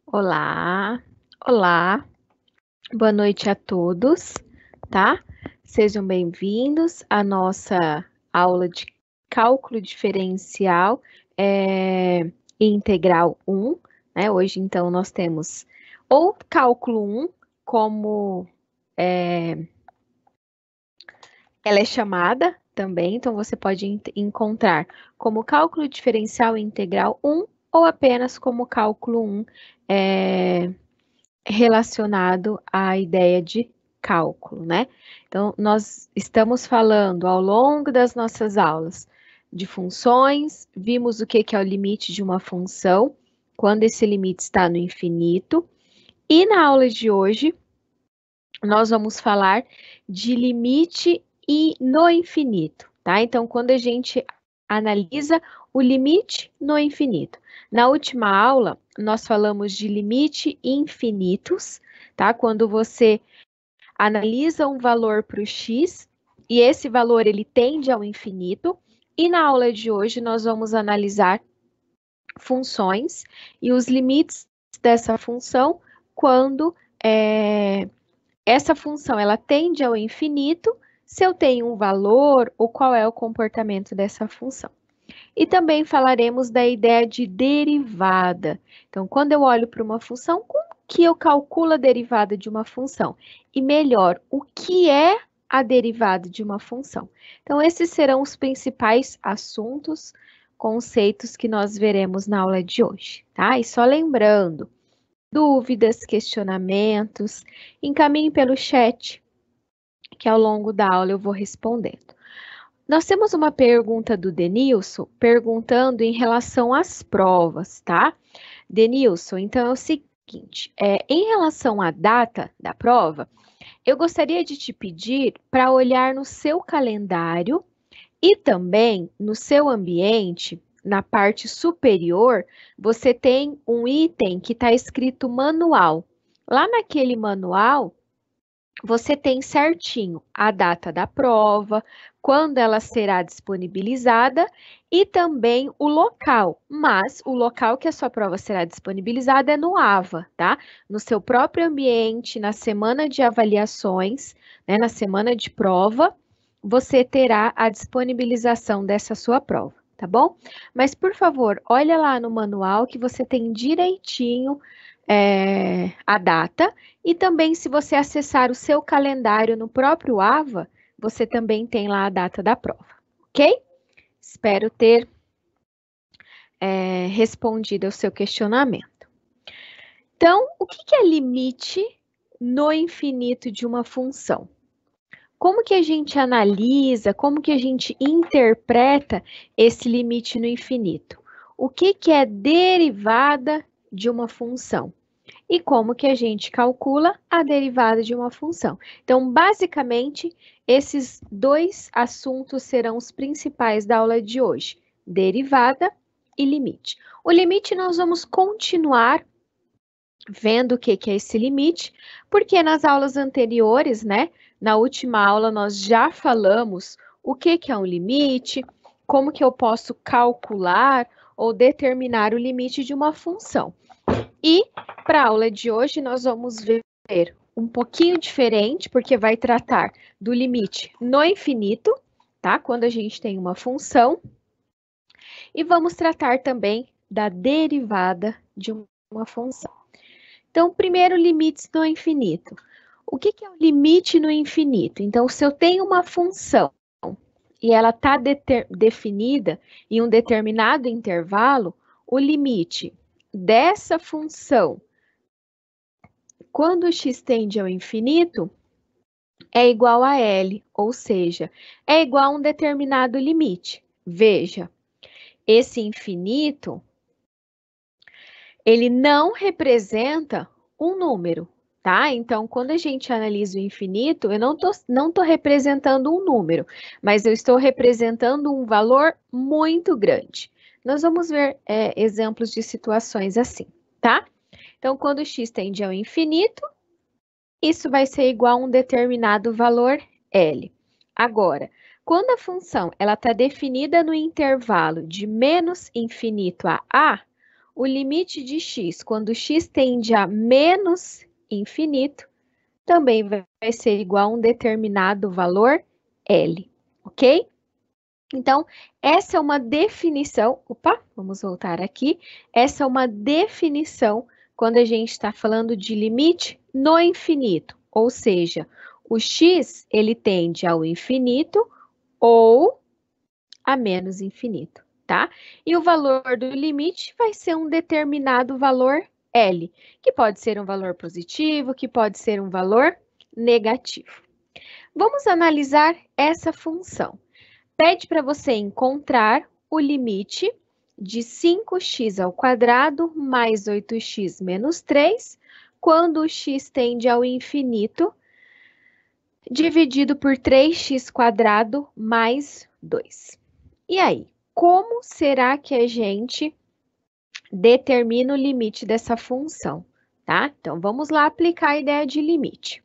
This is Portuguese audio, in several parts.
Olá, olá, boa noite a todos, tá? Sejam bem-vindos à nossa aula de cálculo diferencial integral 1, né? Hoje, então, nós temos ou cálculo 1, como ela é chamada também, então você pode encontrar como cálculo diferencial integral 1 ou apenas como cálculo 1, relacionado à ideia de cálculo, né? Então, nós estamos falando ao longo das nossas aulas de funções, vimos o que é o limite de uma função, quando esse limite está no infinito, e na aula de hoje, nós vamos falar de limite e no infinito, tá? Então, quando a gente analisa o limite no infinito. Na última aula, nós falamos de limite infinitos, tá? Quando você analisa um valor para o x e esse valor ele tende ao infinito. E na aula de hoje, nós vamos analisar funções e os limites dessa função quando essa função ela tende ao infinito, se eu tenho um valor ou qual é o comportamento dessa função. E também falaremos da ideia de derivada. Então, quando eu olho para uma função, como que eu calculo a derivada de uma função? E melhor, o que é a derivada de uma função? Então, esses serão os principais assuntos, conceitos que nós veremos na aula de hoje, tá? E só lembrando, dúvidas, questionamentos, encaminhe pelo chat, que ao longo da aula eu vou respondendo. Nós temos uma pergunta do Denilson perguntando em relação às provas, tá? Denilson, então é o seguinte, em relação à data da prova, eu gostaria de te pedir para olhar no seu calendário e também no seu ambiente, na parte superior, você tem um item que está escrito manual. Lá naquele manual, você tem certinho a data da prova, quando ela será disponibilizada e também o local. Mas o local que a sua prova será disponibilizada é no AVA, tá? No seu próprio ambiente, na semana de avaliações, né, na semana de prova, você terá a disponibilização dessa sua prova, tá bom? Mas, por favor, olha lá no manual que você tem direitinho a data e também, se você acessar o seu calendário no próprio AVA, você também tem lá a data da prova, ok? Espero ter respondido ao seu questionamento. Então, o que é limite no infinito de uma função? Como que a gente analisa, como que a gente interpreta esse limite no infinito? O que é derivada de uma função? E como que a gente calcula a derivada de uma função. Então, basicamente, esses dois assuntos serão os principais da aula de hoje, derivada e limite. O limite nós vamos continuar vendo o que é esse limite, porque nas aulas anteriores, né, na última aula nós já falamos o que é um limite, como que eu posso calcular ou determinar o limite de uma função. E para a aula de hoje, nós vamos ver um pouquinho diferente, porque vai tratar do limite no infinito, tá? Quando a gente tem uma função. E vamos tratar também da derivada de uma função. Então, primeiro, limites no infinito. O que é o limite no infinito? Então, se eu tenho uma função e ela está definida em um determinado intervalo, o limite dessa função quando x tende ao infinito, é igual a L, ou seja, é igual a um determinado limite. Veja, esse infinito, ele não representa um número, tá? Então, quando a gente analisa o infinito, eu não tô representando um número, mas eu estou representando um valor muito grande. Nós vamos ver exemplos de situações assim, tá? Então, quando x tende ao infinito, isso vai ser igual a um determinado valor L. Agora, quando a função está definida no intervalo de menos infinito a A, o limite de x, quando x tende a menos infinito, também vai ser igual a um determinado valor L, ok? Então, essa é uma definição, opa, vamos voltar aqui, essa é uma definição quando a gente está falando de limite no infinito, ou seja, o x, ele tende ao infinito ou a menos infinito, tá? E o valor do limite vai ser um determinado valor L, que pode ser um valor positivo, que pode ser um valor negativo. Vamos analisar essa função. Pede para você encontrar o limite de 5x² mais 8x menos 3, quando o x tende ao infinito, dividido por 3x² mais 2. E aí, como será que a gente determina o limite dessa função, tá? Então, vamos lá aplicar a ideia de limite.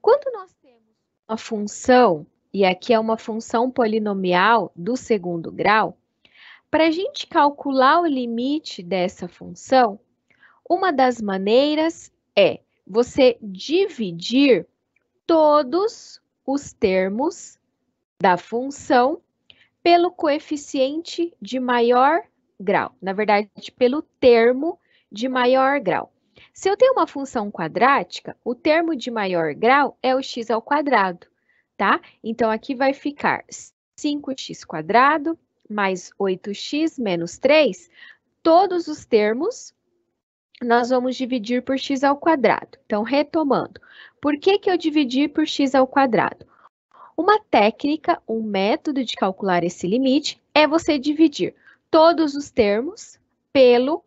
Quando nós temos uma função, e aqui é uma função polinomial do segundo grau, para a gente calcular o limite dessa função, uma das maneiras é você dividir todos os termos da função pelo coeficiente de maior grau. Na verdade, pelo termo de maior grau. Se eu tenho uma função quadrática, o termo de maior grau é o x², tá? Então, aqui vai ficar 5x² mais 8x menos 3. Todos os termos nós vamos dividir por x². Então, retomando, por que eu dividi por x²? Uma técnica, um método de calcular esse limite é você dividir todos os termos pelo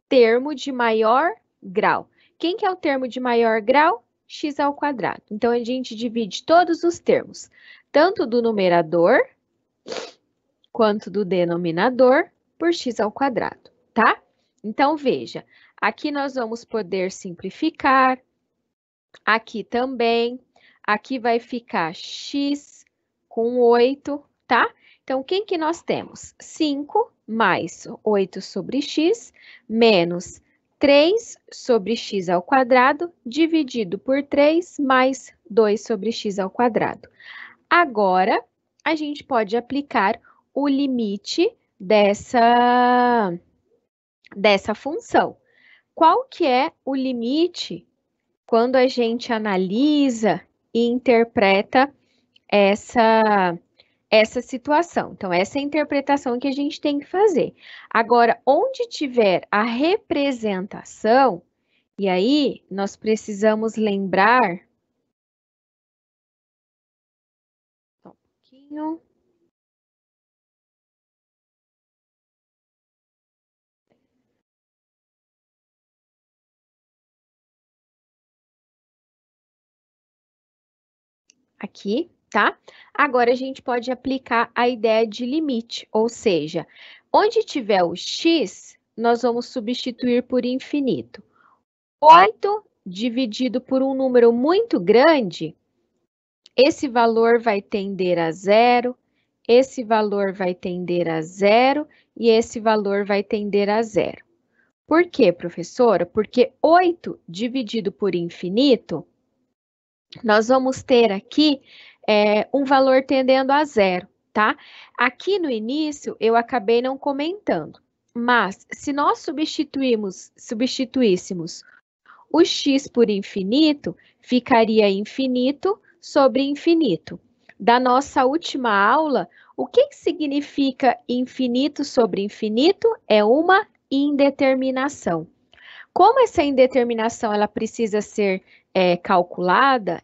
termo de maior grau. Quem que é o termo de maior grau? x². Então, a gente divide todos os termos, tanto do numerador quanto do denominador, por x², tá? Então, veja, aqui nós vamos poder simplificar, aqui também, aqui vai ficar x com 8, tá? Então, quem que nós temos? 5 mais 8 sobre x, menos 3 sobre x² dividido por 3 mais 2 sobre x². Agora, a gente pode aplicar o limite dessa função. Qual que é o limite quando a gente analisa e interpreta essa situação? Então, essa é a interpretação que a gente tem que fazer. Agora, onde tiver a representação, e aí nós precisamos lembrar... Só um pouquinho. Aqui, tá? Agora, a gente pode aplicar a ideia de limite, ou seja, onde tiver o x, nós vamos substituir por infinito. 8 dividido por um número muito grande, esse valor vai tender a 0, esse valor vai tender a 0 e esse valor vai tender a 0. Por quê, professora? Porque 8 dividido por infinito, nós vamos ter aqui um valor tendendo a 0, tá? Aqui no início, eu acabei não comentando, mas se nós substituíssemos o x por infinito, ficaria infinito sobre infinito. Da nossa última aula, o que significa infinito sobre infinito? É uma indeterminação. Como essa indeterminação ela precisa ser calculada,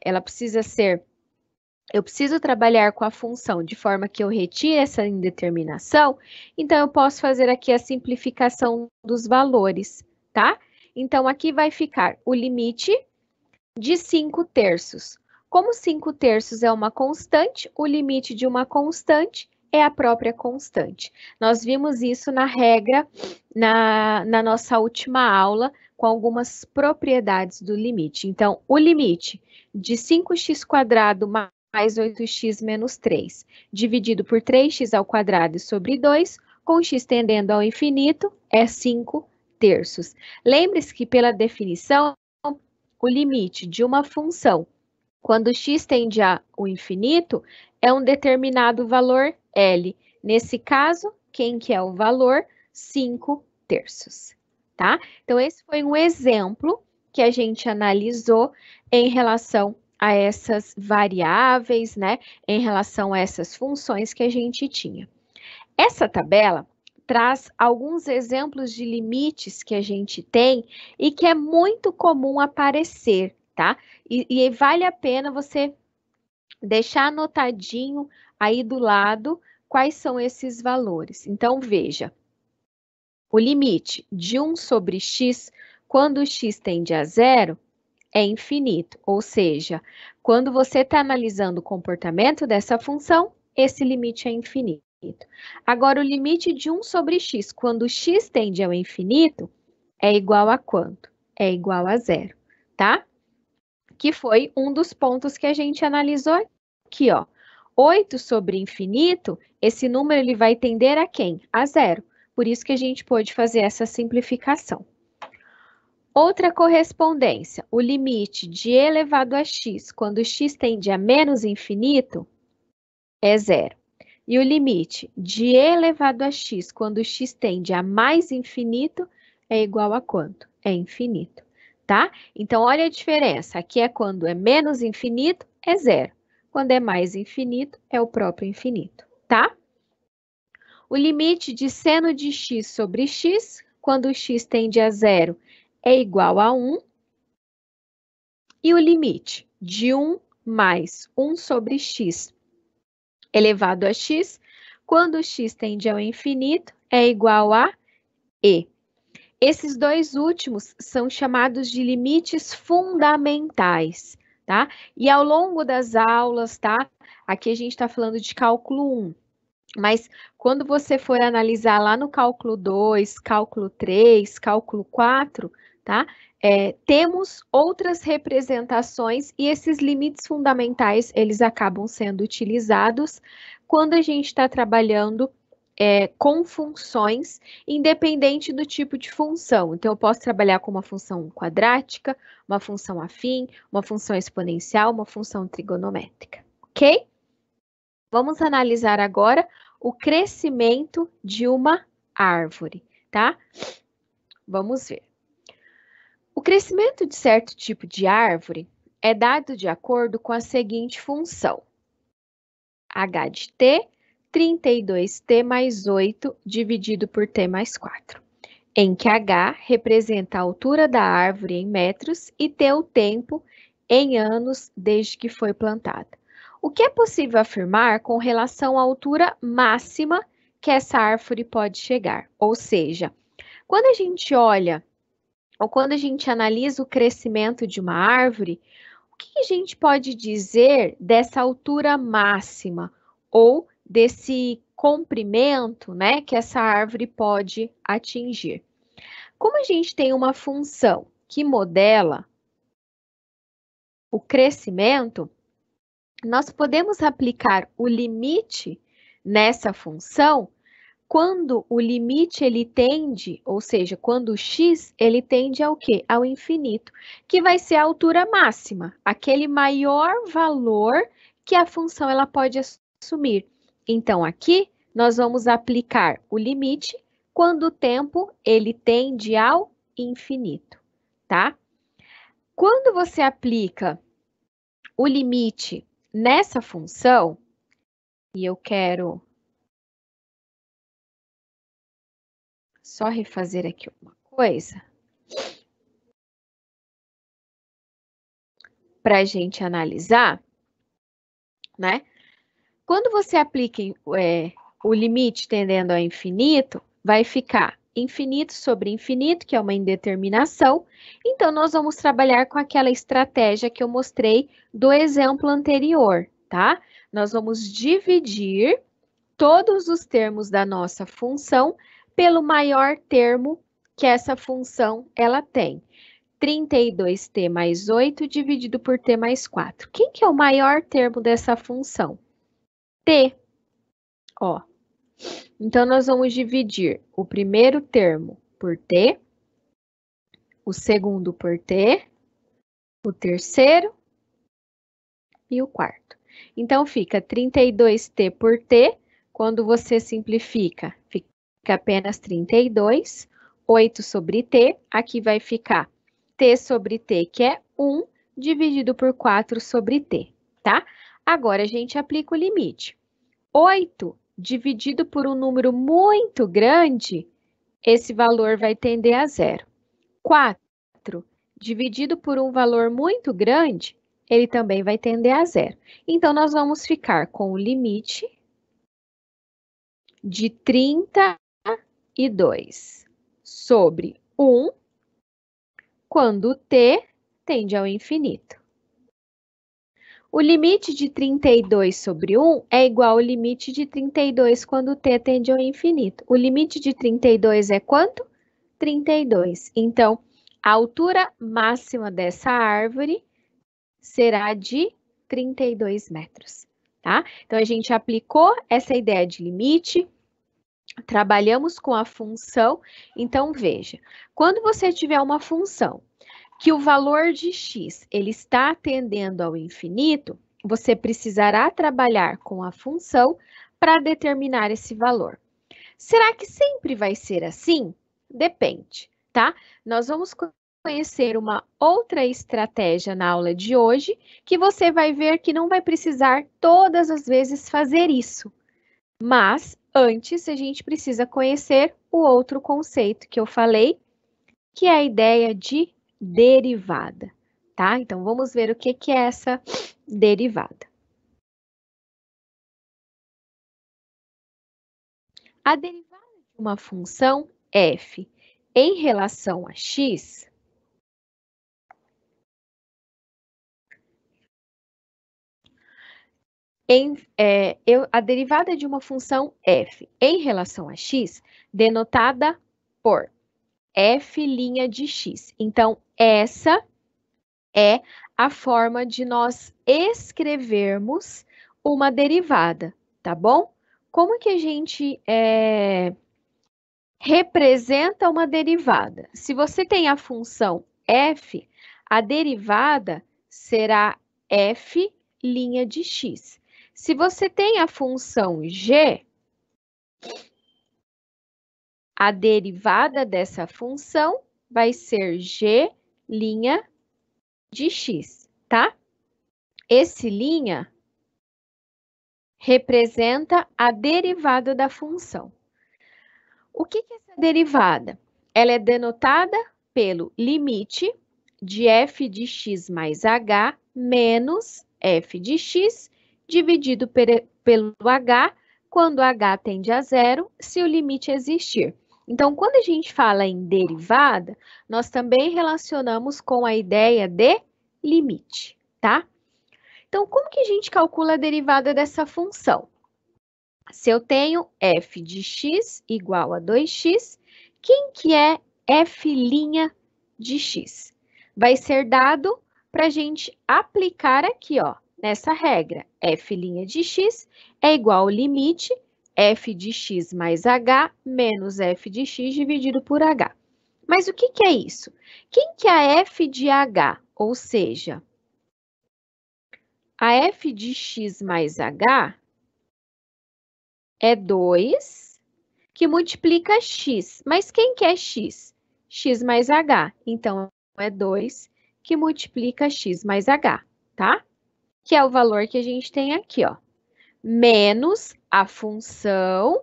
eu preciso trabalhar com a função de forma que eu retire essa indeterminação, então eu posso fazer aqui a simplificação dos valores, tá? Então, aqui vai ficar o limite de 5/3. Como 5/3 é uma constante, o limite de uma constante é a própria constante. Nós vimos isso na regra, na nossa última aula, com algumas propriedades do limite. Então, o limite de 5x² mais 8x menos 3, dividido por 3x² sobre 2, com x tendendo ao infinito, é 5 terços. Lembre-se que, pela definição, o limite de uma função, quando x tende ao infinito, é um determinado valor L. Nesse caso, quem que é o valor? 5 terços, tá? Então, esse foi um exemplo que a gente analisou em relação a essas variáveis, né? Em relação a essas funções que a gente tinha. Essa tabela traz alguns exemplos de limites que a gente tem e que é muito comum aparecer, tá? E vale a pena você deixar anotadinho aí do lado quais são esses valores. Então, veja, o limite de 1 sobre x, quando x tende a zero, é infinito, ou seja, quando você está analisando o comportamento dessa função, esse limite é infinito. Agora, o limite de 1 sobre x, quando x tende ao infinito, é igual a quanto? É igual a zero, tá? Que foi um dos pontos que a gente analisou aqui, ó. 8 sobre infinito, esse número ele vai tender a quem? A zero. Por isso que a gente pôde fazer essa simplificação. Outra correspondência, o limite de e elevado a x, quando x tende a menos infinito, é zero. E o limite de e elevado a x, quando x tende a mais infinito, é igual a quanto? É infinito, tá? Então, olha a diferença. Aqui é quando é menos infinito, é zero. Quando é mais infinito, é o próprio infinito, tá? O limite de seno de x sobre x, quando x tende a zero, é igual a 1. E o limite de 1 mais 1 sobre x elevado a x, quando x tende ao infinito, é igual a e. Esses dois últimos são chamados de limites fundamentais, tá? E ao longo das aulas, tá? Aqui a gente está falando de cálculo 1. Mas quando você for analisar lá no cálculo 2, cálculo 3, cálculo 4, tá? Temos outras representações e esses limites fundamentais, eles acabam sendo utilizados quando a gente está trabalhando com funções, independente do tipo de função. Então, eu posso trabalhar com uma função quadrática, uma função afim, uma função exponencial, uma função trigonométrica, ok? Vamos analisar agora o crescimento de uma árvore, tá? Vamos ver. O crescimento de certo tipo de árvore é dado de acordo com a seguinte função. H de t, 32t mais 8 dividido por t mais 4, em que h representa a altura da árvore em metros e t o tempo em anos desde que foi plantada. O que é possível afirmar com relação à altura máxima que essa árvore pode chegar? Ou seja, quando a gente olha ou quando a gente analisa o crescimento de uma árvore, o que a gente pode dizer dessa altura máxima ou desse comprimento, né, que essa árvore pode atingir? Como a gente tem uma função que modela o crescimento, nós podemos aplicar o limite nessa função quando o limite ele tende, ou seja, quando o x ele tende ao quê? Ao infinito, que vai ser a altura máxima, aquele maior valor que a função ela pode assumir. Então, aqui nós vamos aplicar o limite quando o tempo ele tende ao infinito, tá? Quando você aplica o limite nessa função, e eu quero só refazer aqui uma coisa para a gente analisar, né? Quando você aplica o limite tendendo ao infinito, vai ficar infinito sobre infinito, que é uma indeterminação. Então, nós vamos trabalhar com aquela estratégia que eu mostrei do exemplo anterior, tá? Nós vamos dividir todos os termos da nossa função pelo maior termo que essa função ela tem. 32t mais 8 dividido por t mais 4. Quem que é o maior termo dessa função? T. Ó. Então, nós vamos dividir o primeiro termo por t o segundo por t, o terceiro e o quarto. Então, fica 32t por t. Quando você simplifica, fica apenas 32. 8 sobre t. Aqui vai ficar t sobre t, que é 1, dividido por 4 sobre t, tá? Agora, a gente aplica o limite. 8 dividido por um número muito grande, esse valor vai tender a zero. 4 dividido por um valor muito grande, ele também vai tender a zero. Então, nós vamos ficar com o limite de 32 sobre 1, quando t tende ao infinito. O limite de 32 sobre 1 é igual ao limite de 32 quando t tende ao infinito. O limite de 32 é quanto? 32. Então, a altura máxima dessa árvore será de 32 metros, tá? Então, a gente aplicou essa ideia de limite, trabalhamos com a função. Então, veja, quando você tiver uma função que o valor de x ele está tendendo ao infinito, você precisará trabalhar com a função para determinar esse valor. Será que sempre vai ser assim? Depende, tá? Nós vamos conhecer uma outra estratégia na aula de hoje, que você vai ver que não vai precisar todas as vezes fazer isso. Mas, antes, a gente precisa conhecer o outro conceito que eu falei, que é a ideia de derivada, tá? Então, vamos ver o que é essa derivada. A derivada de uma função f em relação a x a derivada de uma função f em relação a x, denotada por f' de x. Então, essa é a forma de nós escrevermos uma derivada, tá bom? Como que a gente representa uma derivada? Se você tem a função f, a derivada será f' de x. Se você tem a função g, a derivada dessa função vai ser g' de x, tá? Esse linha representa a derivada da função. O que é essa derivada? Ela é denotada pelo limite de f de x mais h menos f de x dividido pelo h, quando h tende a zero, se o limite existir. Então, quando a gente fala em derivada, nós também relacionamos com a ideia de limite, tá? Então, como que a gente calcula a derivada dessa função? Se eu tenho f de x igual a 2x, quem que é f' de x? Vai ser dado para a gente aplicar aqui, ó, nessa regra. F' de x é igual ao limite f de x mais h menos f de x dividido por h. Mas o que é isso? Quem que é a f de h? Ou seja, a f de x mais h é 2 que multiplica x. Mas quem que é x? X mais h. Então, é 2 que multiplica x mais h, tá? Que é o valor que a gente tem aqui, ó. Menos a função.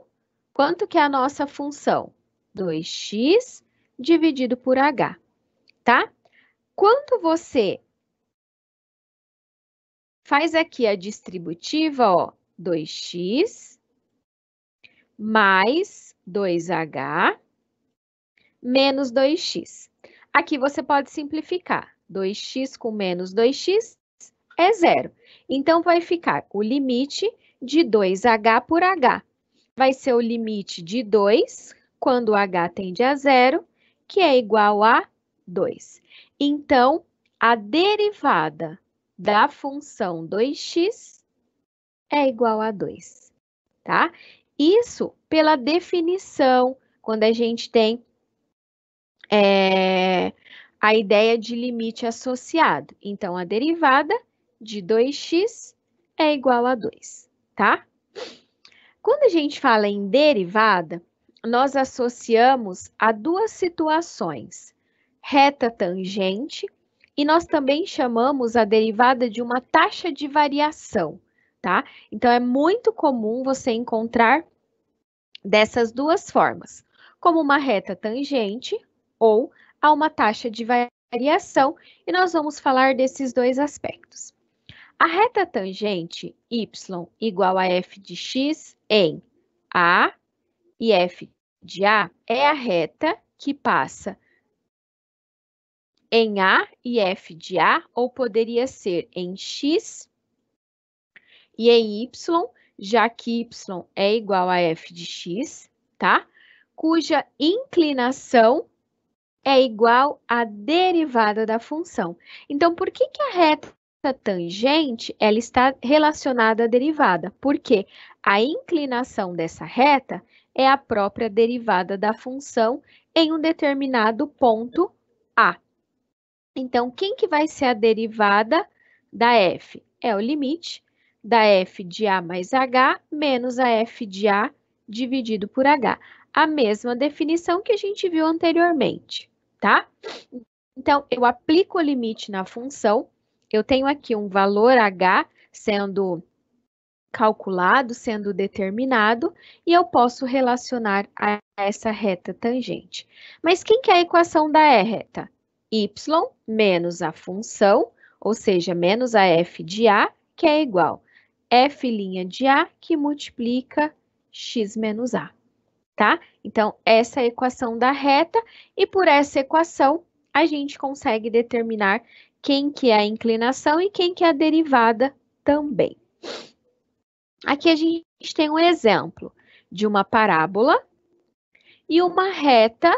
Quanto que é a nossa função? 2x dividido por h, tá? Quando você faz aqui a distributiva, ó, 2x mais 2h menos 2x. Aqui você pode simplificar. 2x com menos 2x é zero. Então, vai ficar o limite de 2h por h. Vai ser o limite de 2, quando h tende a zero, que é igual a 2. Então, a derivada da função 2x é igual a 2, tá? Isso pela definição, quando a gente tem a ideia de limite associado. Então, a derivada de 2x é igual a 2, tá? Quando a gente fala em derivada, nós associamos a duas situações, reta tangente, e nós também chamamos a derivada de uma taxa de variação, tá? Então, é muito comum você encontrar dessas duas formas, como uma reta tangente ou a uma taxa de variação, e nós vamos falar desses dois aspectos. A reta tangente y igual a f de x em A e f de A é a reta que passa em A e f de A, ou poderia ser em x e em y, já que y é igual a f de x, tá? Cuja inclinação é igual à derivada da função. Então, por que a reta tangente ela está relacionada à derivada? Porque a inclinação dessa reta é a própria derivada da função em um determinado ponto A. Então, quem que vai ser a derivada da f? É o limite da f de A mais h menos a f de A dividido por h. A mesma definição que a gente viu anteriormente, tá? Então, eu aplico o limite na função, eu tenho aqui um valor h sendo calculado, sendo determinado, e eu posso relacionar a essa reta tangente. Mas quem que é a equação da reta? Y menos a função, ou seja, menos a f de A, que é igual f' de A, que multiplica x menos A, tá? Então, essa é a equação da reta, e por essa equação, a gente consegue determinar quem que é a inclinação e quem que é a derivada também. Aqui a gente tem um exemplo de uma parábola e uma reta.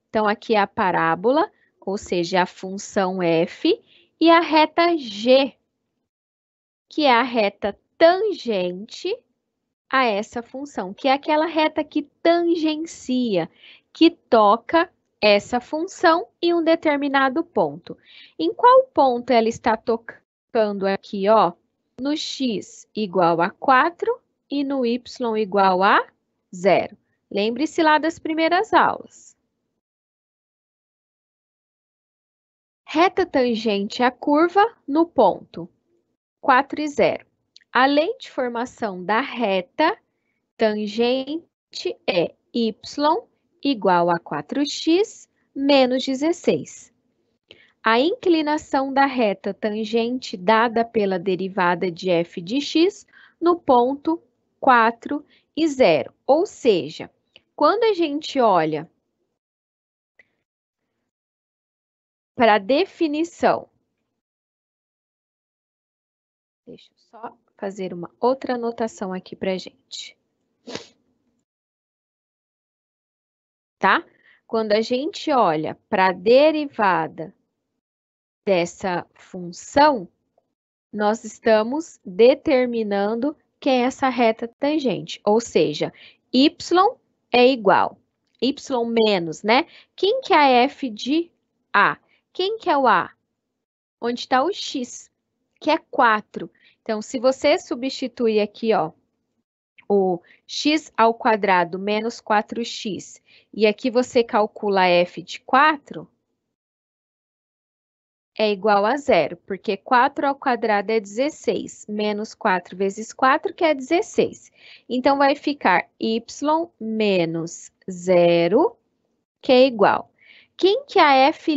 Então, aqui é a parábola, ou seja, a função f, e a reta g, que é a reta tangente a essa função, que é aquela reta que tangencia, que toca essa função em um determinado ponto. Em qual ponto ela está tocando aqui, ó? No x igual a 4 e no y igual a 0. Lembre-se lá das primeiras aulas. Reta tangente à curva no ponto 4 e 0. A lei de formação da reta tangente é y igual a 4x menos 16. A inclinação da reta tangente dada pela derivada de f de x no ponto 4 e 0. Ou seja, quando a gente olha para a definição, deixa eu só fazer uma outra anotação aqui para a gente. Tá? Quando a gente olha para a derivada dessa função, nós estamos determinando quem é essa reta tangente, ou seja, y é igual, y menos, né? Quem que é a f de A? Quem que é o A? Onde está o x, que é 4. Então, se você substituir aqui, ó, o x ao quadrado menos 4x, e aqui você calcula f de 4, é igual a 0, porque 4 ao quadrado é 16, menos 4 vezes 4, que é 16. Então, vai ficar y menos 0, que é igual. Quem que é a f'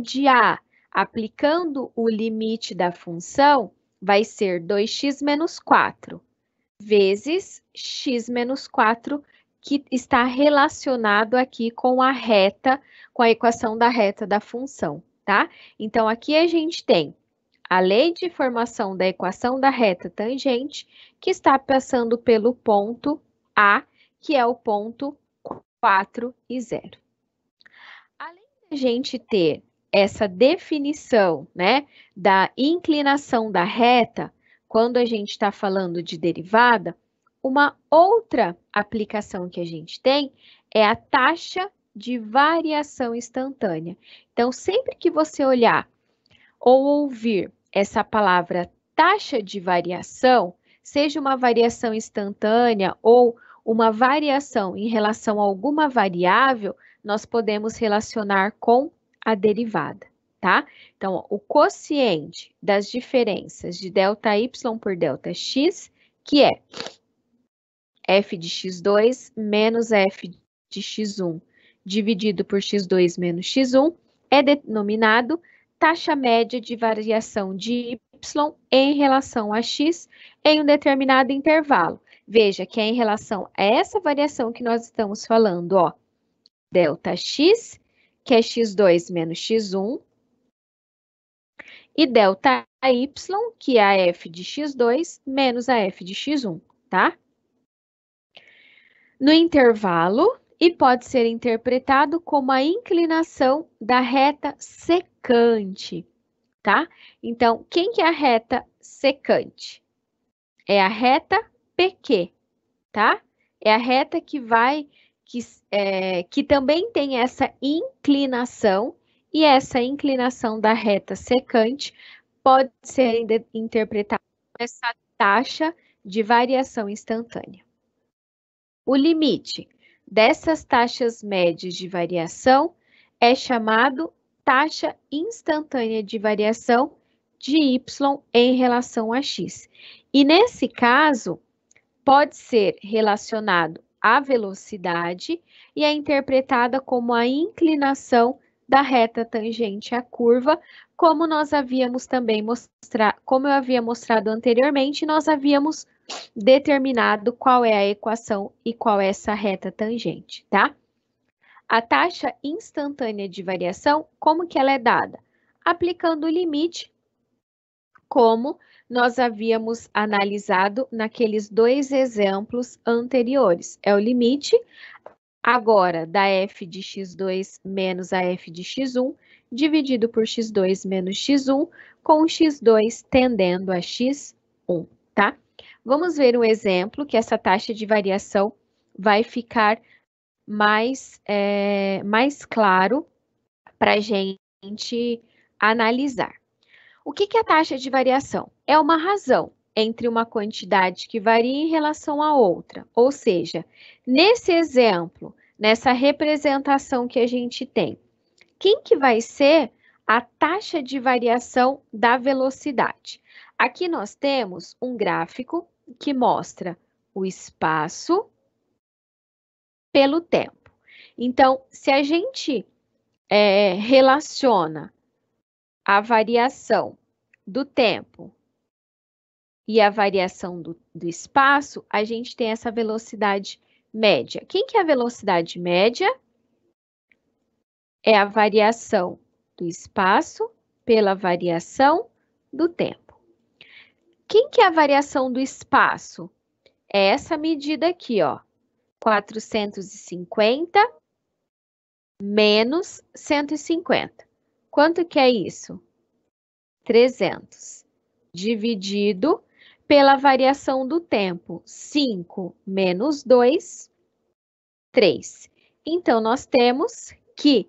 de A? Aplicando o limite da função, vai ser 2x menos 4, vezes x menos 4, que está relacionado aqui com a reta, com a equação da reta da função, tá? Então, aqui a gente tem a lei de formação da equação da reta tangente, que está passando pelo ponto A, que é o ponto 4 e 0. Além de a gente ter essa definição, né, da inclinação da reta, quando a gente está falando de derivada, uma outra aplicação que a gente tem é a taxa de variação instantânea. Então, sempre que você olhar ou ouvir essa palavra taxa de variação, seja uma variação instantânea ou uma variação em relação a alguma variável, nós podemos relacionar com a derivada, tá? Então, ó, o quociente das diferenças de ΔY por ΔX, que é f de x2 menos f de x1 dividido por x2 menos x1, é denominado taxa média de variação de y em relação a x em um determinado intervalo. Veja que é em relação a essa variação que nós estamos falando, ó, ΔX, que é x2 menos x1, e ΔY, que é a f de x2 menos a f de x1, tá? No intervalo, e pode ser interpretado como a inclinação da reta secante, tá? Então, quem que é a reta secante? É a reta PQ, tá? É a reta que vai, que também tem essa inclinação, e essa inclinação da reta secante pode ser interpretada como essa taxa de variação instantânea. O limite dessas taxas médias de variação é chamado taxa instantânea de variação de y em relação a x. E nesse caso, pode ser relacionado à velocidade e é interpretada como a inclinação da reta tangente à curva, como nós havíamos também como eu havia mostrado anteriormente, nós havíamos determinado qual é a equação e qual é essa reta tangente, tá? A taxa instantânea de variação, como que ela é dada? Aplicando o limite, como nós havíamos analisado naqueles dois exemplos anteriores. É o limite, agora, da f de x2 menos a f de x1, dividido por x2 menos x1, com x2 tendendo a x1, tá? Vamos ver um exemplo que essa taxa de variação vai ficar mais claro para a gente analisar. O que é a taxa de variação? É uma razão entre uma quantidade que varia em relação à outra. Ou seja, nesse exemplo, nessa representação que a gente tem, quem que vai ser a taxa de variação da velocidade? Aqui nós temos um gráfico que mostra o espaço pelo tempo. Então, se a gente relaciona a variação do tempo e a variação do espaço, a gente tem essa velocidade média. Quem que é a velocidade média? É a variação do espaço pela variação do tempo. Quem que é a variação do espaço? É essa medida aqui, ó, 450 menos 150. Quanto que é isso? 300. Dividido pela variação do tempo, 5 menos 2, 3. Então, nós temos que,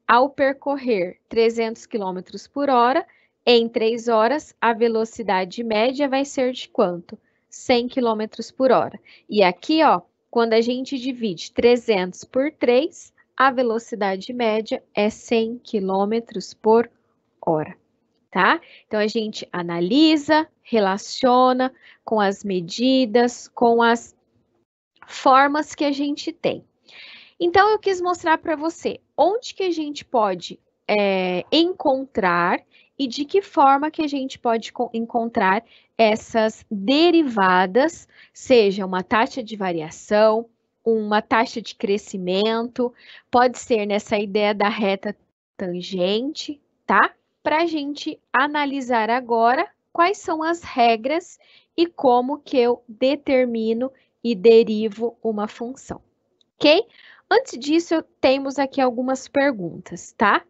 ao percorrer 300 km por hora, em 3 horas, a velocidade média vai ser de quanto? 100 km por hora. E aqui, ó, quando a gente divide 300 por 3, a velocidade média é 100 km por hora, tá? Então, a gente analisa, relaciona com as medidas, com as formas que a gente tem. Então, eu quis mostrar para você onde que a gente pode encontrar e de que forma que a gente pode encontrar essas derivadas, seja uma taxa de variação, uma taxa de crescimento, pode ser nessa ideia da reta tangente, tá? Para a gente analisar agora quais são as regras e como que eu determino e derivo uma função, ok? Antes disso, temos aqui algumas perguntas, tá?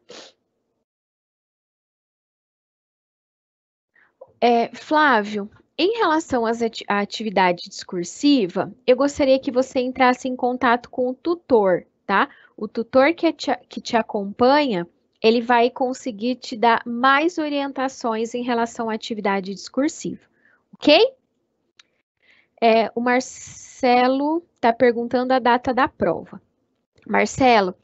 Flávio, em relação à atividade discursiva, eu gostaria que você entrasse em contato com o tutor, tá? O tutor que te acompanha, ele vai conseguir te dar mais orientações em relação à atividade discursiva, ok? O Marcelo está perguntando a data da prova. Marcelo,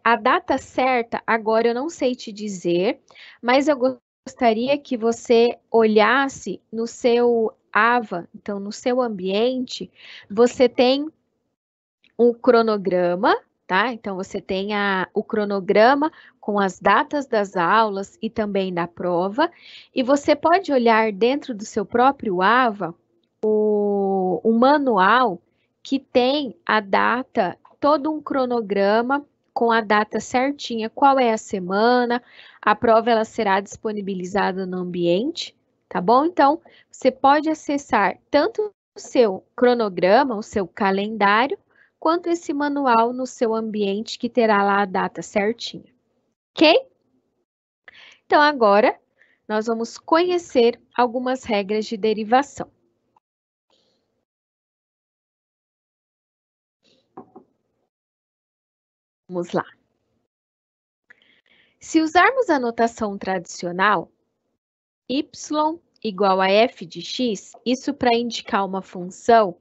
a data certa, agora eu não sei te dizer, mas eu gostaria que você olhasse no seu AVA, então no seu ambiente, você tem um cronograma, tá? Então você tem o cronograma com as datas das aulas e também da prova, e você pode olhar dentro do seu próprio AVA o manual que tem a data, todo um cronograma com a data certinha, qual é a semana, a prova ela será disponibilizada no ambiente, tá bom? Então, você pode acessar tanto o seu cronograma, o seu calendário, quanto esse manual no seu ambiente que terá lá a data certinha, ok? Então, agora nós vamos conhecer algumas regras de derivação. Vamos lá. Se usarmos a notação tradicional, y igual a f de x, isso para indicar uma função,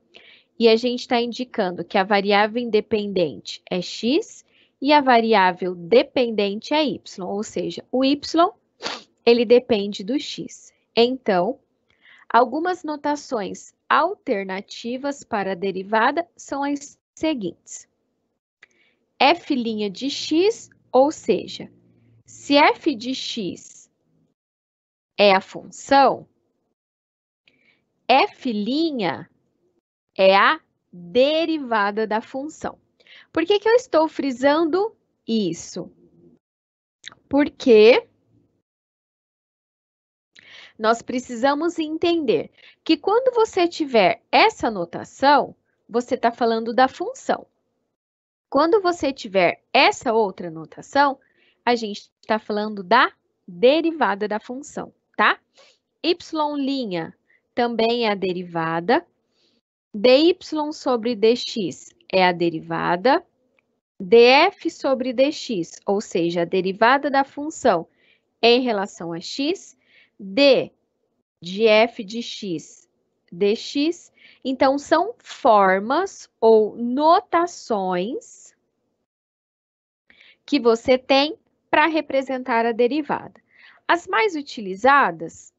e a gente está indicando que a variável independente é x e a variável dependente é y, ou seja, o y ele depende do x. Então, algumas notações alternativas para a derivada são as seguintes. F' de x, ou seja, se f de x é a função, f' é a derivada da função. Por que que eu estou frisando isso? Porque nós precisamos entender que quando você tiver essa notação, você está falando da função. Quando você tiver essa outra notação, a gente está falando da derivada da função, tá? Y' também é a derivada. dy sobre dx é a derivada. df sobre dx, ou seja, a derivada da função em relação a x. D de f de x dx. Então, são formas ou notações que você tem para representar a derivada. As mais utilizadas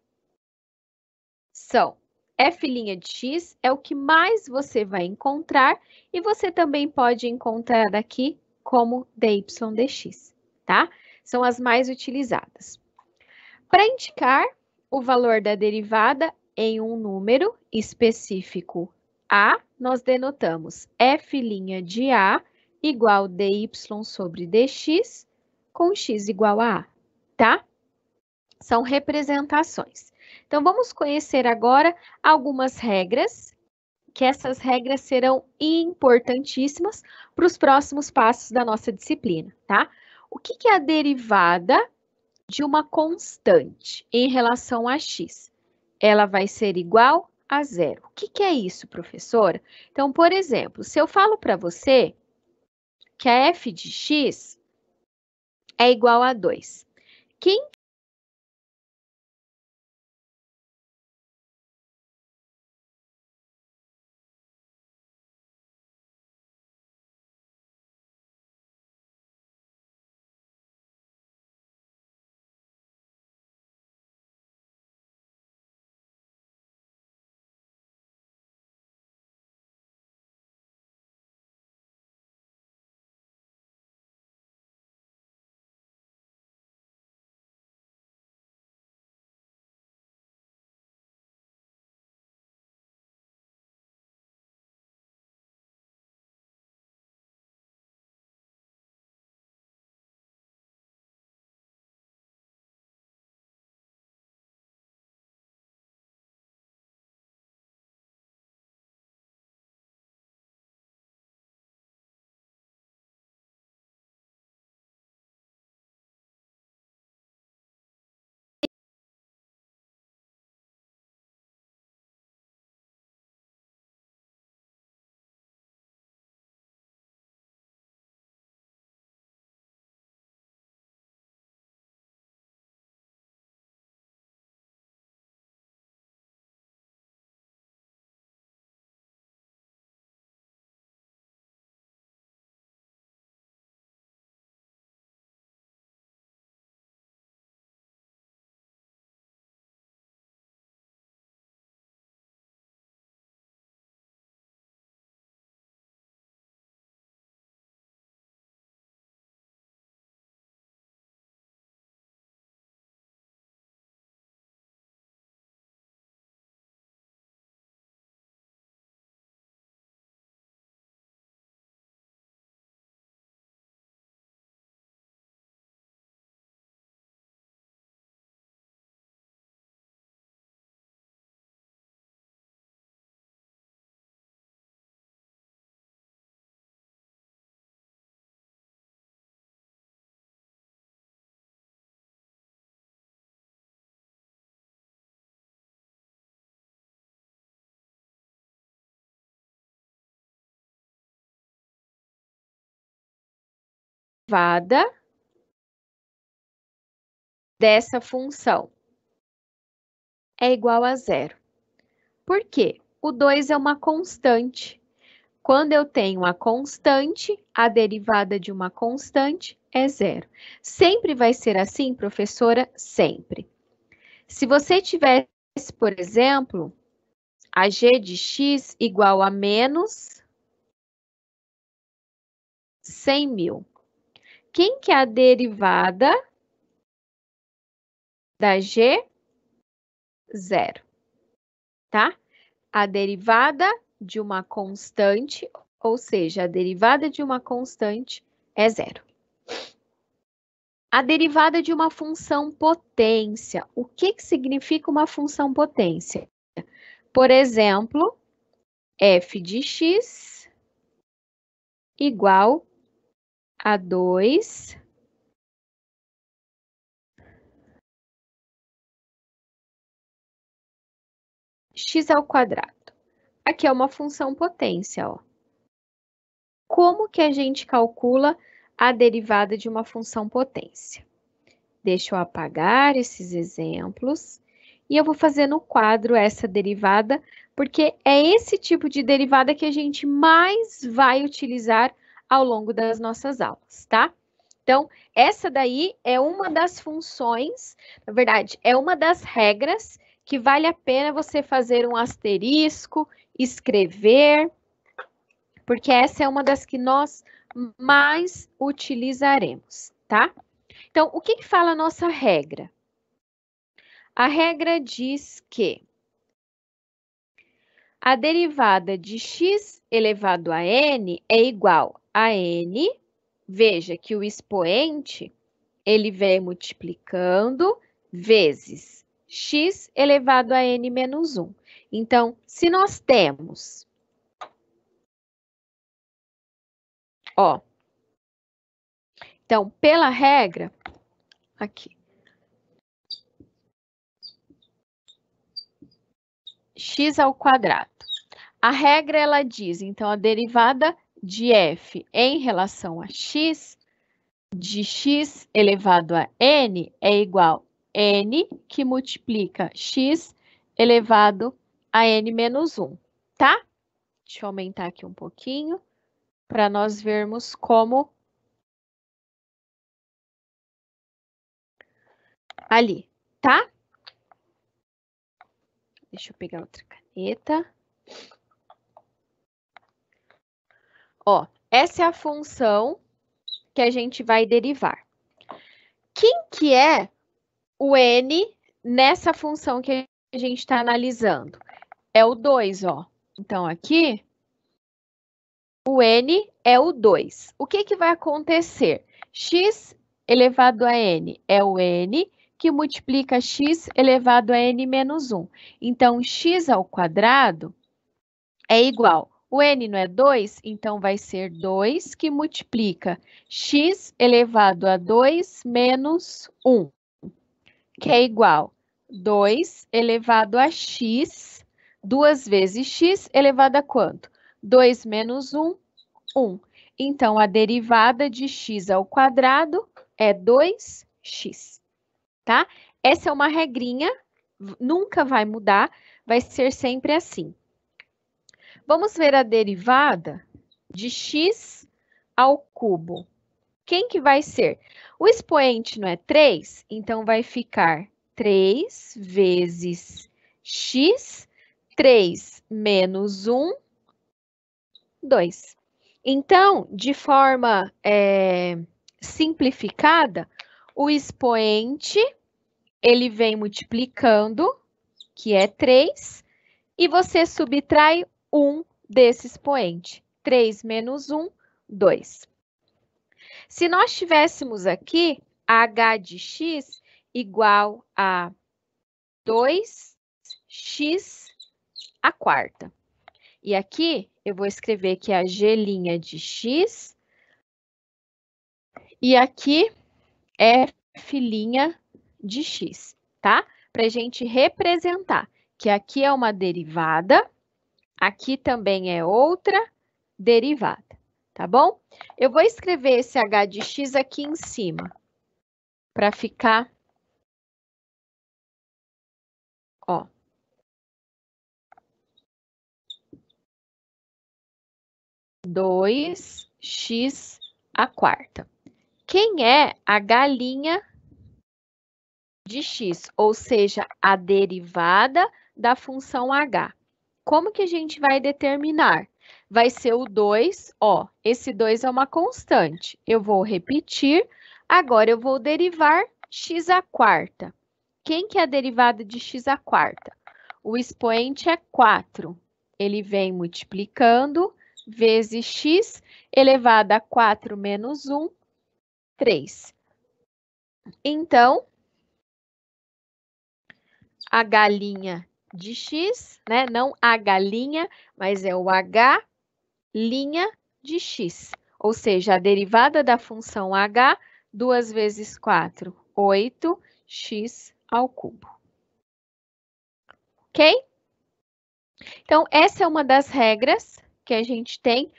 são f' de x, é o que mais você vai encontrar, e você também pode encontrar aqui como dy dx, tá? São as mais utilizadas. Para indicar o valor da derivada em um número específico a, nós denotamos f' de a igual dy sobre dx com x igual a, tá? São representações. Então, vamos conhecer agora algumas regras, que essas regras serão importantíssimas para os próximos passos da nossa disciplina, tá? O que é a derivada de uma constante em relação a x? Ela vai ser igual a zero. O que é isso, professora? Então, por exemplo, se eu falo para você que a f de x é igual a 2, quem derivada dessa função é igual a zero. Por quê? O 2 é uma constante. Quando eu tenho a constante, a derivada de uma constante é zero. Sempre vai ser assim, professora? Sempre. Se você tivesse, por exemplo, a g de x igual a menos 100.000. Quem que é a derivada da g? Zero, tá? A derivada de uma constante, ou seja, a derivada de uma constante é zero. A derivada de uma função potência. O que significa uma função potência? Por exemplo, f de x igual a 2 x ao quadrado. Aqui é uma função potência, ó. Como que a gente calcula a derivada de uma função potência? Deixa eu apagar esses exemplos e eu vou fazer no quadro essa derivada, porque é esse tipo de derivada que a gente mais vai utilizar ao longo das nossas aulas, tá? Então, essa daí é uma das funções, na verdade, é uma das regras que vale a pena você fazer um asterisco, escrever, porque essa é uma das que nós mais utilizaremos, tá? Então, o que fala a nossa regra? A regra diz que a derivada de x elevado a n é igual a n, veja que o expoente, ele vem multiplicando vezes x elevado a n menos 1. Então, se nós temos, ó, então, pela regra, aqui, x ao quadrado. A regra, ela diz, então, a derivada de f em relação a x, de x elevado a n, é igual a n que multiplica x elevado a n menos 1, tá? Deixa eu aumentar aqui um pouquinho, para nós vermos como ali, tá? Deixa eu pegar outra caneta. Ó, essa é a função que a gente vai derivar. Quem que é o n nessa função que a gente está analisando? É o 2, ó. Então, aqui, o n é o 2. O que vai acontecer? X elevado a n é o n que multiplica x elevado a n menos 1. Então, x ao quadrado é igual. O n não é 2, então vai ser 2 que multiplica x elevado a 2 menos 1, que é igual a 2 elevado a x, 2 vezes x elevado a quanto? 2 menos 1, 1. Então, a derivada de x ao quadrado é 2x, tá? Essa é uma regrinha, nunca vai mudar, vai ser sempre assim. Vamos ver a derivada de x ao cubo. Quem que vai ser? O expoente não é 3, então vai ficar 3 vezes x, 3 menos 1, 2. Então, de forma simplificada, o expoente, ele vem multiplicando, que é 3, e você subtrai 1 desse expoente. 3 menos 1, 2. Se nós tivéssemos aqui h de x igual a 2x à quarta. E aqui eu vou escrever que é a g' de x e aqui f' de x, tá? Para a gente representar que aqui é uma derivada, aqui também é outra derivada, tá bom? Eu vou escrever esse h de x aqui em cima, para ficar, ó. Dois x à quarta. Quem é a galinha de x? Ou seja, a derivada da função h. Como que a gente vai determinar? Vai ser o 2, ó, esse 2 é uma constante. Eu vou repetir, agora eu vou derivar x à quarta. Quem que é a derivada de x à quarta? O expoente é 4. Ele vem multiplicando vezes x elevado a 4 menos 1, 3. Então, a galinha de x, né? Não a galinha, mas é o h' de x. Ou seja, a derivada da função h, 2 vezes 4, 8x ao cubo. Ok? Então, essa é uma das regras que a gente tem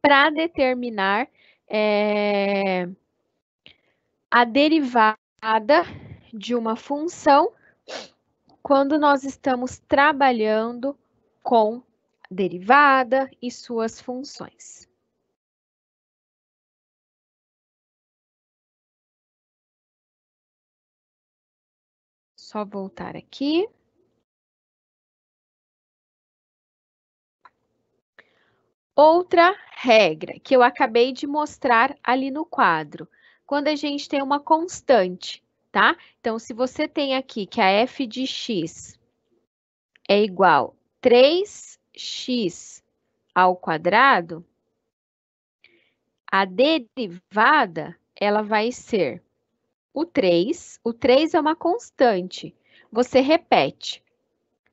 para determinar a derivada de uma função quando nós estamos trabalhando com derivada e suas funções. Só voltar aqui. Outra regra que eu acabei de mostrar ali no quadro, quando a gente tem uma constante, tá? Então, se você tem aqui que a f de x é igual a 3x ao quadrado, a derivada, ela vai ser o 3 é uma constante. Você repete.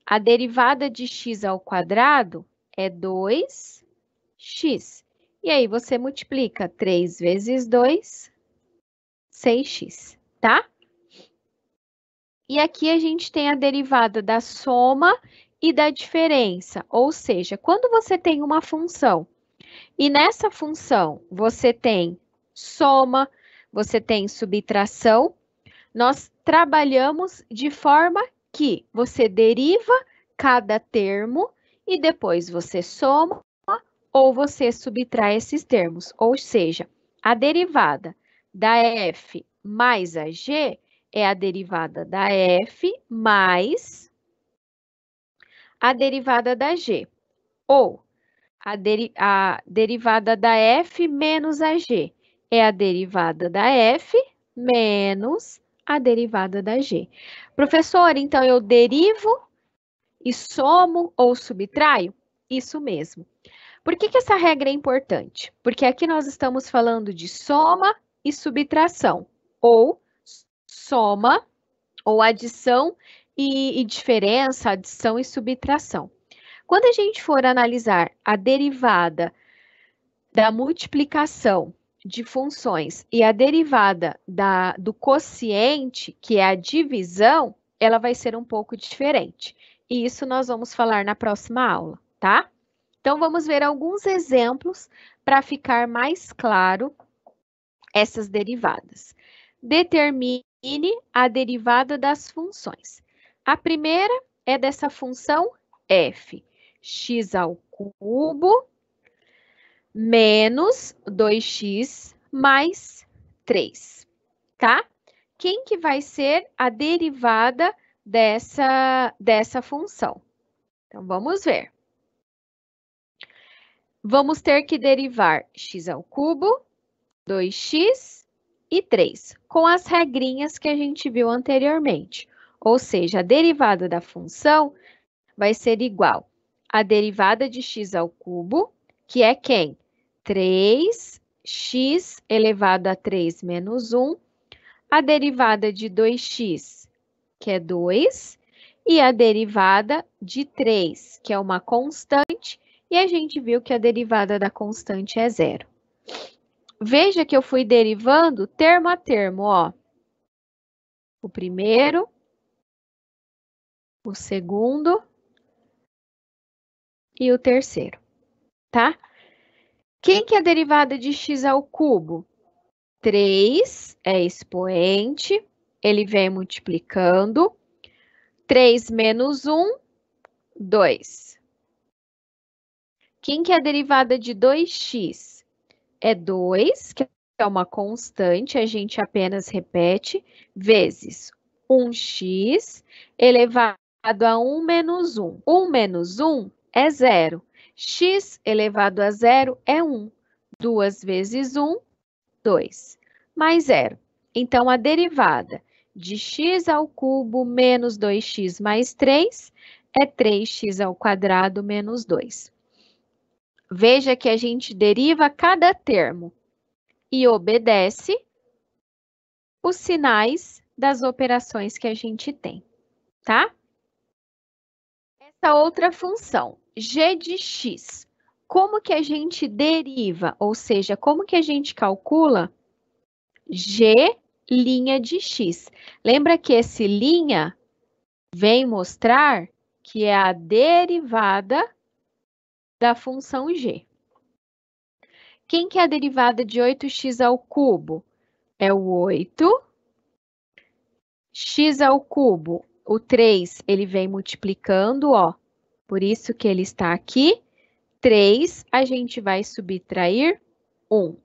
A derivada de x ao quadrado é 2x. E aí, você multiplica 3 vezes 2, 6x, tá? E aqui a gente tem a derivada da soma e da diferença. Ou seja, quando você tem uma função e nessa função você tem soma, você tem subtração, nós trabalhamos de forma que você deriva cada termo e depois você soma ou você subtrai esses termos. Ou seja, a derivada da f mais a g é a derivada da f mais a derivada da g. Ou a derivada da f menos a g é a derivada da f menos a derivada da g. Professor, então eu derivo e somo ou subtraio? Isso mesmo. Por que essa regra é importante? Porque aqui nós estamos falando de soma e subtração, ou soma, ou adição e diferença, adição e subtração. Quando a gente for analisar a derivada da multiplicação de funções e a derivada do quociente, que é a divisão, ela vai ser um pouco diferente. E isso nós vamos falar na próxima aula, tá? Então, vamos ver alguns exemplos para ficar mais claro essas derivadas. Determine a derivada das funções. A primeira é dessa função f, x ao cubo menos 2x mais 3, tá? Quem que vai ser a derivada dessa função? Então, vamos ver. Vamos ter que derivar x ao cubo, 2x e 3, com as regrinhas que a gente viu anteriormente. Ou seja, a derivada da função vai ser igual à derivada de x ao cubo, que é quem? 3x elevado a 3 menos 1, a derivada de 2x, que é 2, e a derivada de 3, que é uma constante, e a gente viu que a derivada da constante é zero. Veja que eu fui derivando termo a termo, ó. O primeiro, o segundo e o terceiro, tá? Quem que é a derivada de x ao cubo? 3 é expoente, ele vem multiplicando. 3 menos 1, 2. Quem que é a derivada de 2x? É 2, que é uma constante, a gente apenas repete, vezes 1x elevado a 1 menos 1. 1 menos 1 é 0. X elevado a 0 é 1. 2 vezes 1, 2. Mais 0. Então, a derivada de x ao cubo menos 2x mais 3 é 3x ao quadrado menos 2. Veja que a gente deriva cada termo e obedece os sinais das operações que a gente tem, tá? Essa outra função, g de x, como que a gente deriva? Ou seja, como que a gente calcula g' de x? Lembra que esse linha vem mostrar que é a derivada da função g. Quem que é a derivada de 8x ao cubo? É o 8. X ao cubo, o 3, ele vem multiplicando, ó. Por isso que ele está aqui. 3, a gente vai subtrair 1.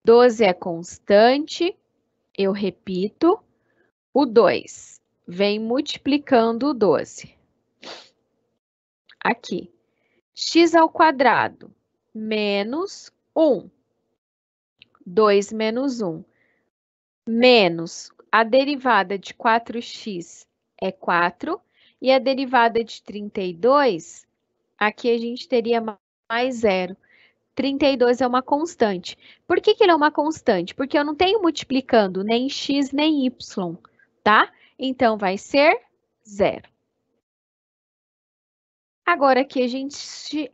12 é constante, eu repito. O 2 vem multiplicando o 12. Aqui. X ao quadrado menos 1. 2 menos 1. Menos a derivada de 4x é 4. E a derivada de 32, aqui a gente teria mais 0. 32 é uma constante. Por que que ele é uma constante? Porque eu não tenho multiplicando nem x nem y, tá? Então, vai ser 0. Agora aqui a gente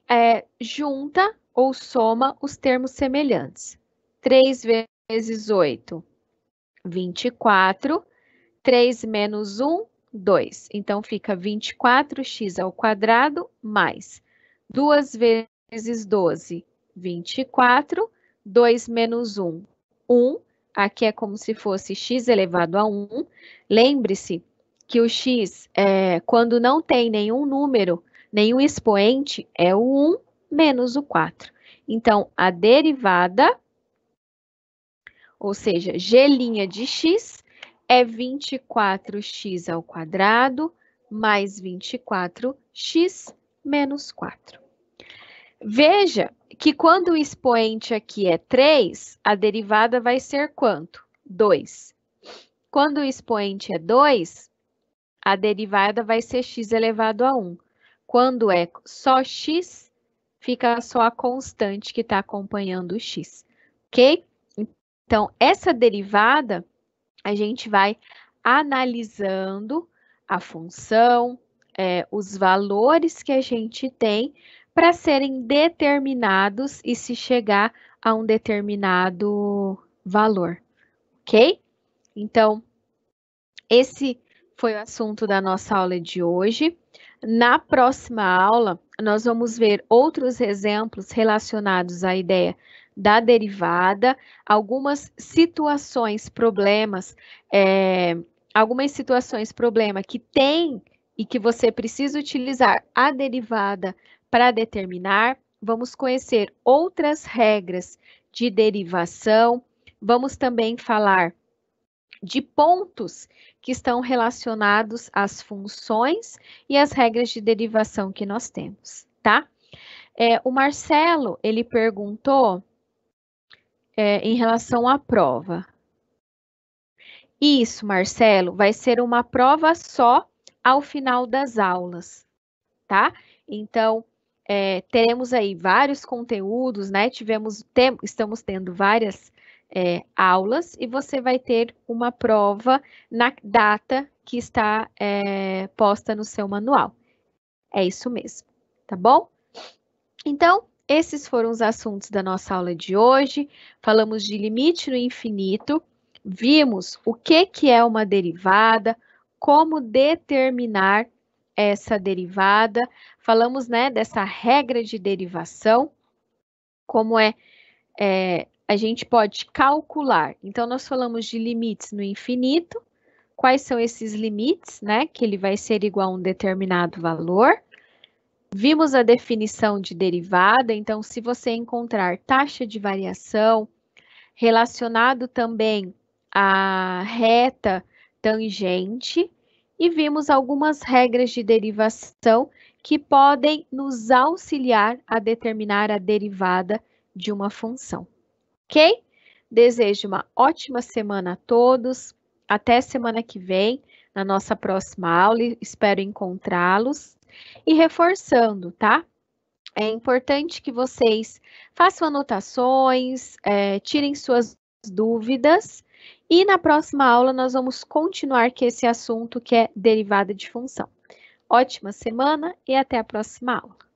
junta ou soma os termos semelhantes. 3 vezes 8, 24. 3 menos 1, 2. Então, fica 24x ao quadrado mais 2 vezes 12, 24. 2 menos 1, 1. Aqui é como se fosse x elevado a 1. Lembre-se que o x, quando não tem nenhum número, nenhum expoente, é o 1 menos o 4. Então, a derivada, ou seja, g' de x, é 24x ao quadrado mais 24x menos 4. Veja que quando o expoente aqui é 3, a derivada vai ser quanto? 2. Quando o expoente é 2, a derivada vai ser x elevado a 1. Quando é só x, fica só a constante que está acompanhando o x, ok? Então, essa derivada, a gente vai analisando a função, os valores que a gente tem para serem determinados e se chegar a um determinado valor, ok? Então, esse foi o assunto da nossa aula de hoje. Na próxima aula, nós vamos ver outros exemplos relacionados à ideia da derivada, algumas situações, problemas, problema que tem e que você precisa utilizar a derivada para determinar. Vamos conhecer outras regras de derivação. Vamos também falar de pontos que estão relacionados às funções e às regras de derivação que nós temos, tá? O Marcelo, ele perguntou em relação à prova. Isso, Marcelo, vai ser uma prova só ao final das aulas, tá? Então, teremos aí vários conteúdos, né? Estamos tendo várias aulas e você vai ter uma prova na data que está posta no seu manual. É isso mesmo, tá bom? Então, esses foram os assuntos da nossa aula de hoje. Falamos de limite no infinito, vimos o que é uma derivada, como determinar essa derivada, falamos, né, dessa regra de derivação como a gente pode calcular. Então, nós falamos de limites no infinito. Quais são esses limites, né? Que ele vai ser igual a um determinado valor. Vimos a definição de derivada. Então, se você encontrar taxa de variação relacionado também à reta tangente, e vimos algumas regras de derivação que podem nos auxiliar a determinar a derivada de uma função. Ok? Desejo uma ótima semana a todos. Até semana que vem, na nossa próxima aula. Espero encontrá-los. E reforçando, tá? É importante que vocês façam anotações, tirem suas dúvidas. E na próxima aula nós vamos continuar com esse assunto que é derivada de função. Ótima semana e até a próxima aula.